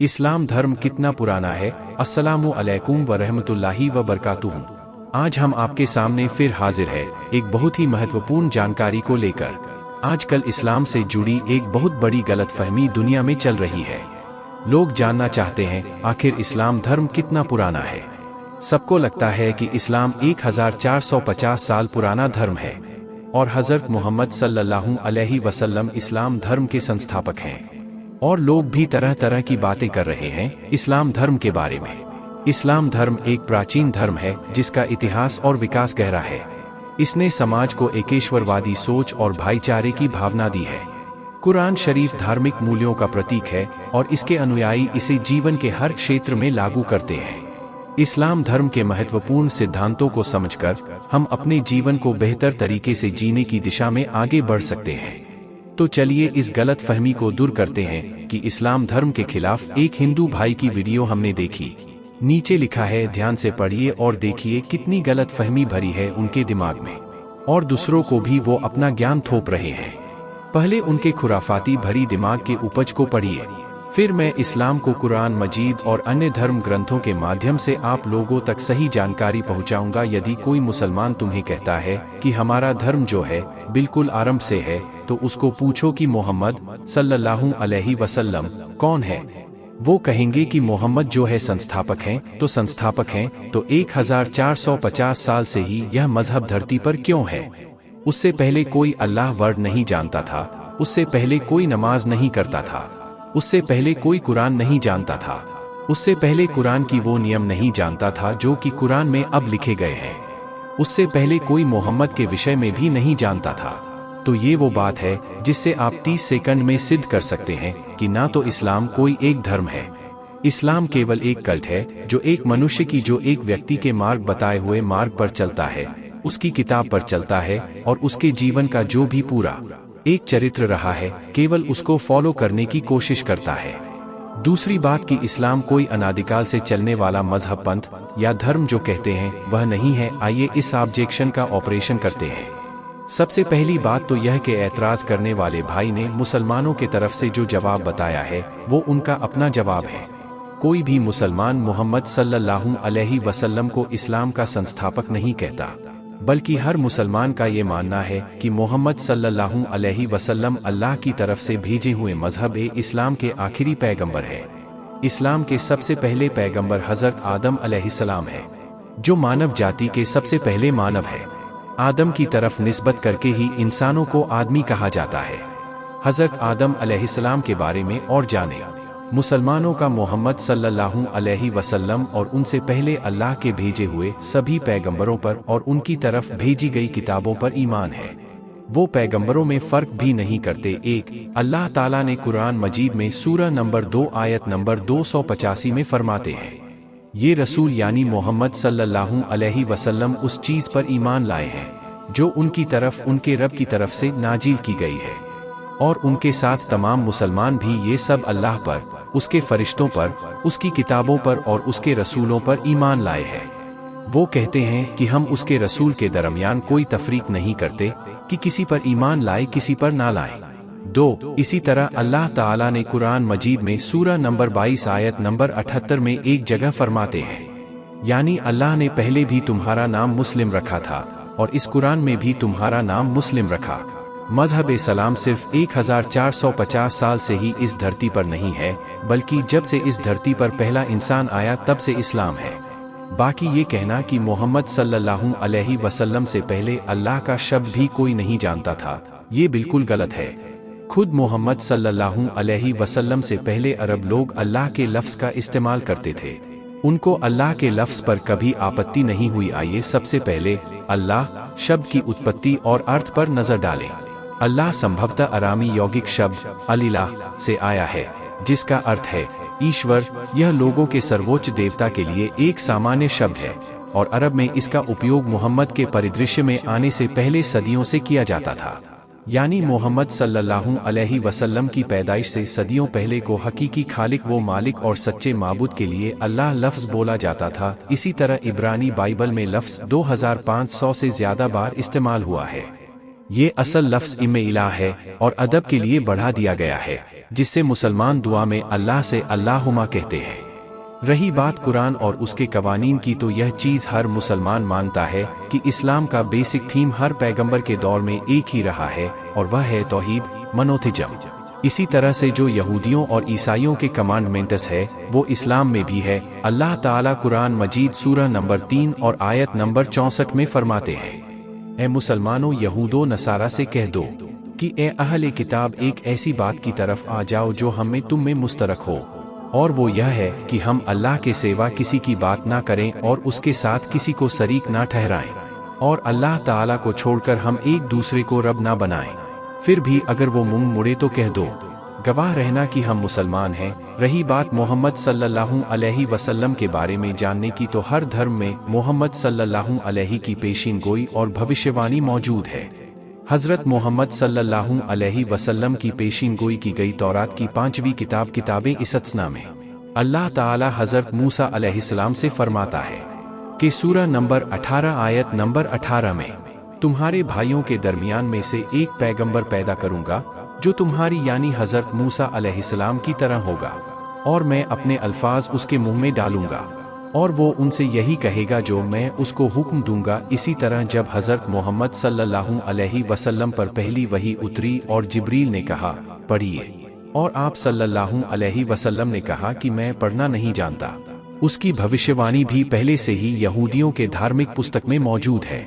इस्लाम धर्म कितना पुराना है। अस्सलामु अलैकुम व रहमतुल्लाहि व बरकातुहू। आज हम आपके सामने फिर हाजिर है एक बहुत ही महत्वपूर्ण जानकारी को लेकर। आजकल इस्लाम से जुड़ी एक बहुत बड़ी गलतफहमी दुनिया में चल रही है। लोग जानना चाहते हैं आखिर इस्लाम धर्म कितना पुराना है। सबको लगता है कि इस्लाम 1450 साल पुराना धर्म है और हज़रत मोहम्मद सल्लल्लाहु अलैहि वसल्लम इस्लाम धर्म के संस्थापक हैं। और लोग भी तरह तरह की बातें कर रहे हैं इस्लाम धर्म के बारे में। इस्लाम धर्म एक प्राचीन धर्म है जिसका इतिहास और विकास गहरा है। इसने समाज को एकेश्वरवादी सोच और भाईचारे की भावना दी है। कुरान शरीफ धार्मिक मूल्यों का प्रतीक है और इसके अनुयायी इसे जीवन के हर क्षेत्र में लागू करते हैं। इस्लाम धर्म के महत्वपूर्ण सिद्धांतों को समझकर हम अपने जीवन को बेहतर तरीके से जीने की दिशा में आगे बढ़ सकते हैं। तो चलिए इस गलत फहमी को दूर करते हैं कि इस्लाम धर्म के खिलाफ एक हिंदू भाई की वीडियो हमने देखी। नीचे लिखा है, ध्यान से पढ़िए और देखिए कितनी गलत फहमी भरी है उनके दिमाग में और दूसरों को भी वो अपना ज्ञान थोप रहे हैं। पहले उनके खुराफाती भरी दिमाग के उपज को पढ़िए, फिर मैं इस्लाम को कुरान मजीद और अन्य धर्म ग्रंथों के माध्यम से आप लोगों तक सही जानकारी पहुंचाऊंगा। यदि कोई मुसलमान तुम्हें कहता है कि हमारा धर्म जो है बिल्कुल आरंभ से है, तो उसको पूछो कि मोहम्मद सल्लल्लाहु अलैहि वसल्लम कौन है। वो कहेंगे कि मोहम्मद जो है संस्थापक हैं, तो संस्थापक हैं तो 1450 साल से ही यह मजहब धरती पर क्यों है। उससे पहले कोई अल्लाह वर्ड नहीं जानता था, उससे पहले कोई नमाज नहीं करता था, उससे पहले कोई कुरान नहीं जानता था, उससे पहले कुरान की वो नियम नहीं जानता था जो कि कुरान में अब लिखे गए हैं, उससे पहले कोई मोहम्मद के विषय में भी नहीं जानता था। तो ये वो बात है जिससे आप 30 सेकंड में सिद्ध कर सकते हैं कि ना तो इस्लाम कोई एक धर्म है। इस्लाम केवल एक कल्ट है जो एक मनुष्य की जो एक व्यक्ति के मार्ग बताए हुए मार्ग पर चलता है, उसकी किताब पर चलता है और उसके जीवन का जो भी पूरा एक चरित्र रहा है केवल उसको फॉलो करने की कोशिश करता है। दूसरी बात कि इस्लाम कोई अनादिकाल से चलने वाला मजहब, पंथ या धर्म जो कहते हैं वह नहीं है। आइए इस ऑब्जेक्शन का ऑपरेशन करते हैं। सबसे पहली बात तो यह कि ऐतराज करने वाले भाई ने मुसलमानों के तरफ से जो जवाब बताया है वो उनका अपना जवाब है। कोई भी मुसलमान मोहम्मद सल्लल्लाहु अलैहि वसल्लम को इस्लाम का संस्थापक नहीं कहता, बल्कि हर मुसलमान का ये मानना है कि मोहम्मद सल्लल्लाहु अलैहि वसल्लम अल्लाह की तरफ से भेजे हुए मजहब इस्लाम के आखिरी पैगंबर है। इस्लाम के सबसे पहले पैगंबर हज़रत आदम अलैहिस्सलाम है, जो मानव जाति के सबसे पहले मानव है। आदम की तरफ निस्बत करके ही इंसानों को आदमी कहा जाता है। हज़रत आदम अलैहिस्सलाम के बारे में और जाने। मुसलमानों का मोहम्मद सल्लल्लाहु अलैहि वसल्लम और उनसे पहले अल्लाह के भेजे हुए सभी पैगंबरों पर और उनकी तरफ भेजी गई किताबों पर ईमान है। वो पैगंबरों में फ़र्क भी नहीं करते। एक अल्लाह ताला ने कुरान मजीद में सूरह नंबर 2 आयत नंबर 285 में फरमाते हैं, ये रसूल यानी मोहम्मद सल्लल्लाहु अलैहि वसल्लम उस चीज़ पर ईमान लाए हैं जो उनकी तरफ उनके रब की तरफ से नाजिल की गई है, और उनके साथ तमाम मुसलमान भी ये सब अल्लाह पर, उसके फरिश्तों पर, उसकी किताबों पर और उसके रसूलों पर ईमान लाए हैं। वो कहते हैं कि हम उसके रसूल के दरमियान कोई तफरीक नहीं करते कि किसी पर ईमान लाए किसी पर ना लाए। 2 इसी तरह अल्लाह ताला ने कुरान मजीद में सूरह नंबर 22 आयत नंबर 78 में एक जगह फरमाते हैं, यानी अल्लाह ने पहले भी तुम्हारा नाम मुस्लिम रखा था और इस कुरान में भी तुम्हारा नाम मुस्लिम रखा। मजहब सलाम सिर्फ 1450 साल से ही इस धरती पर नहीं है, बल्कि जब से इस धरती पर पहला इंसान आया तब से इस्लाम है। बाकी ये कहना कि मोहम्मद सल्लल्लाहु अलैहि वसल्लम से पहले अल्लाह का शब्द भी कोई नहीं जानता था, ये बिल्कुल गलत है। खुद मोहम्मद सल्लल्लाहु अलैहि वसल्लम से पहले अरब लोग अल्लाह के लफ्ज़ का इस्तेमाल करते थे, उनको अल्लाह के लफ्ज़ पर कभी आपत्ति नहीं हुई। आइए सबसे पहले अल्लाह शब्द की उत्पत्ति और अर्थ पर नजर डालें। अल्लाह संभवतः अरामी यौगिक शब्द अलिलाह से आया है, जिसका अर्थ है ईश्वर। यह लोगों के सर्वोच्च देवता के लिए एक सामान्य शब्द है और अरब में इसका उपयोग मोहम्मद के परिदृश्य में आने से पहले सदियों से किया जाता था। यानी मोहम्मद सल्लल्लाहु अलैहि वसल्लम की पैदाइश से सदियों पहले को हकीकी खालिक वो मालिक और सच्चे माबूद के लिए अल्लाह लफ्ज़ बोला जाता था। इसी तरह इब्रानी बाइबल में लफ्ज़ 2500 से ज़्यादा बार इस्तेमाल हुआ है। ये असल लफ्ज़ इल्म इलाह है और अदब के लिए बढ़ा दिया गया है। जिससे मुसलमान दुआ में अल्लाह से अल्लाहुम्मा कहते हैं। रही बात कुरान और उसके कवानीन की, तो यह चीज़ हर मुसलमान मानता है कि इस्लाम का बेसिक थीम हर पैगंबर के दौर में एक ही रहा है, और वह है तौहीद, मोनोथिज्म। इसी तरह से जो यहूदियों और ईसाइयों के कमांडमेंट्स है वो इस्लाम में भी है। अल्लाह ताला कुरान मजीद सूरह नंबर 3 और आयत नंबर 64 में फरमाते हैं, ए मुसलमानों, यहूदो नसारा से कह दो कि ए अहले किताब, एक ऐसी बात की तरफ आ जाओ जो हम में तुम में मुश्तरक हो, और वो यह है कि हम अल्लाह के सिवा किसी की बात ना करें और उसके साथ किसी को शरीक ना ठहराएं, और अल्लाह ताला को छोड़कर हम एक दूसरे को रब ना बनाएं। फिर भी अगर वो मुंह मुड़े तो कह दो, गवाह रहना कि हम मुसलमान हैं। रही बात मोहम्मद सल्लल्लाहु अलैहि वसल्लम के बारे में जानने की, तो हर धर्म में मोहम्मद सल्लल्लाहु अलैहि की पेशीन गोई और भविष्यवाणी मौजूद है। हज़रत मोहम्मद सल्लल्लाहु अलैहि वसल्लम की पेशीन गोई की गई तौरात की 5वीं किताब किताबे इस्तस्ना में अल्लाह ताला हज़रत मूसा अलैहिस्सलाम से फरमाता है कि सूरह नंबर 18 आयत नंबर 18 में, तुम्हारे भाइयों के दरमियान में से एक पैगंबर पैदा करूंगा जो तुम्हारी यानी हज़रत मूसा अलैहिस्सलाम की तरह होगा, और मैं अपने अल्फाज उसके मुंह में डालूंगा और वो उनसे यही कहेगा जो मैं उसको हुक्म दूंगा। इसी तरह जब हज़रत मोहम्मद सल्लल्लाहु अलैहि वसल्लम पर पहली वही उतरी और जिब्रील ने कहा पढ़िए, और आप सल्लल्लाहु अलैहि वसल्लम ने कहा कि मैं पढ़ना नहीं जानता, उसकी भविष्यवाणी भी पहले से ही यहूदियों के धार्मिक पुस्तक में मौजूद है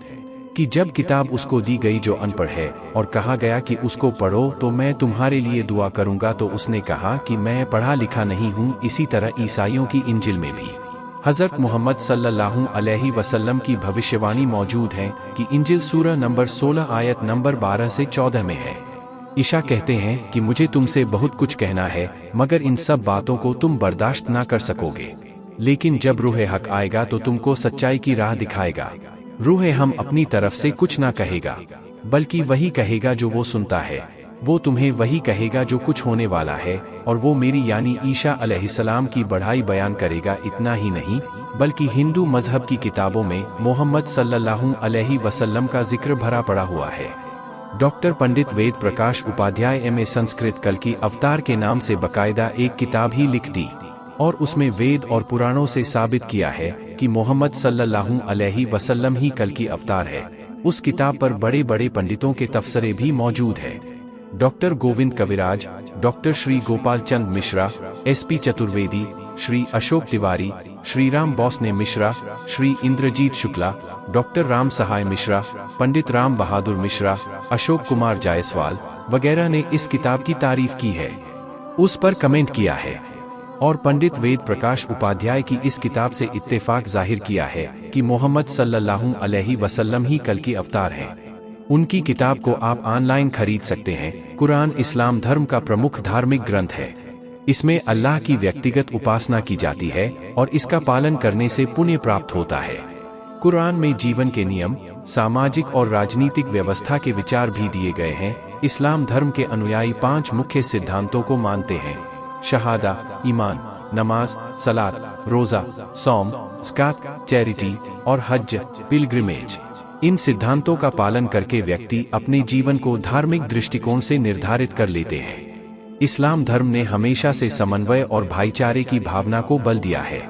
कि जब किताब उसको दी गई जो अनपढ़ है और कहा गया कि उसको पढ़ो तो मैं तुम्हारे लिए दुआ करूंगा, तो उसने कहा कि मैं पढ़ा लिखा नहीं हूँ। इसी तरह ईसाइयों की इंजिल में भी हज़रत मोहम्मद सल्लल्लाहु अलैहि वसल्लम की भविष्यवाणी मौजूद है कि इंजिल सूरह नंबर 16 आयत नंबर 12 से 14 में है। ईशा कहते हैं कि मुझे तुमसे बहुत कुछ कहना है, मगर इन सब बातों को तुम बर्दाश्त ना कर सकोगे, लेकिन जब रूह हक आएगा तो तुमको सच्चाई की राह दिखाएगा। रूह हम अपनी तरफ से कुछ ना कहेगा, बल्कि वही कहेगा जो वो सुनता है। वो तुम्हें वही कहेगा जो कुछ होने वाला है, और वो मेरी यानी ईशा अलैहिस्सलाम की बढ़ाई बयान करेगा। इतना ही नहीं, बल्कि हिंदू मजहब की किताबों में मोहम्मद सल्लल्लाहु अलैहि वसल्लम का जिक्र भरा पड़ा हुआ है। डॉक्टर पंडित वेद प्रकाश उपाध्याय एमए संस्कृत कल्कि अवतार के नाम से बकायदा एक किताब ही लिख दी, और उसमें वेद और पुराणों से साबित किया है कि मोहम्मद सल्लल्लाहु अलैहि वसल्लम ही कल्कि अवतार है। उस किताब पर बड़े बड़े पंडितों के तफसरे भी मौजूद है। डॉक्टर गोविंद कविराज, doctor Shri Gopal Chand Mishra, SP Chaturvedi, Shri Ashok Tiwari, Shri Ram बौसने Mishra, Shri Indrajit Shukla, doctor Ram सहाय मिश्रा, पंडित राम बहादुर मिश्रा, अशोक कुमार जायसवाल वगैरह ने इस किताब की तारीफ की है, उस पर कमेंट किया है, और पंडित वेद प्रकाश उपाध्याय की इस किताब से इत्तेफाक जाहिर किया है कि मोहम्मद सल्लल्लाहु अलैहि वसल्लम ही कल की अवतार हैं। उनकी किताब को आप ऑनलाइन खरीद सकते हैं। कुरान इस्लाम धर्म का प्रमुख धार्मिक ग्रंथ है। इसमें अल्लाह की व्यक्तिगत उपासना की जाती है और इसका पालन करने से पुण्य प्राप्त होता है। कुरान में जीवन के नियम, सामाजिक और राजनीतिक व्यवस्था के विचार भी दिए गए हैं। इस्लाम धर्म के अनुयायी 5 मुख्य सिद्धांतों को मानते हैं: शहादा, ईमान, नमाज, सलात, रोजा, सौम, ज़कात, चैरिटी और हज, पिलग्रिमेज। इन सिद्धांतों का पालन करके व्यक्ति अपने जीवन को धार्मिक दृष्टिकोण से निर्धारित कर लेते हैं। इस्लाम धर्म ने हमेशा से समन्वय और भाईचारे की भावना को बल दिया है।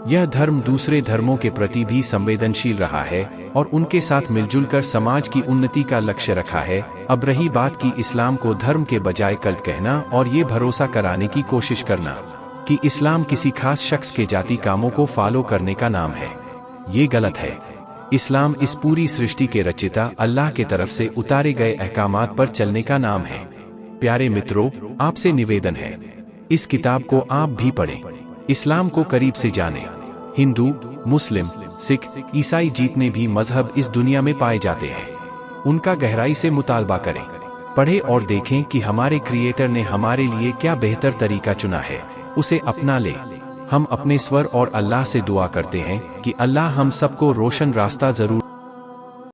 यह धर्म दूसरे धर्मों के प्रति भी संवेदनशील रहा है और उनके साथ मिलजुल कर समाज की उन्नति का लक्ष्य रखा है। अब रही बात कि इस्लाम को धर्म के बजाय कल्ट कहना और ये भरोसा कराने की कोशिश करना कि इस्लाम किसी खास शख्स के जाति कामों को फॉलो करने का नाम है, ये गलत है। इस्लाम इस पूरी सृष्टि के रचिता अल्लाह के तरफ से उतारे गए अहकामात पर चलने का नाम है। प्यारे मित्रों, आपसे निवेदन है, इस किताब को आप भी पढ़ें, इस्लाम को करीब से जानें। हिंदू, मुस्लिम, सिख, ईसाई जितने भी मजहब इस दुनिया में पाए जाते हैं, उनका गहराई से मुतालबा करें, पढ़ें और देखें कि हमारे क्रिएटर ने हमारे लिए क्या बेहतर तरीका चुना है, उसे अपना ले। हम अपने स्वर और अल्लाह से दुआ करते हैं कि अल्लाह हम सबको रोशन रास्ता जरूर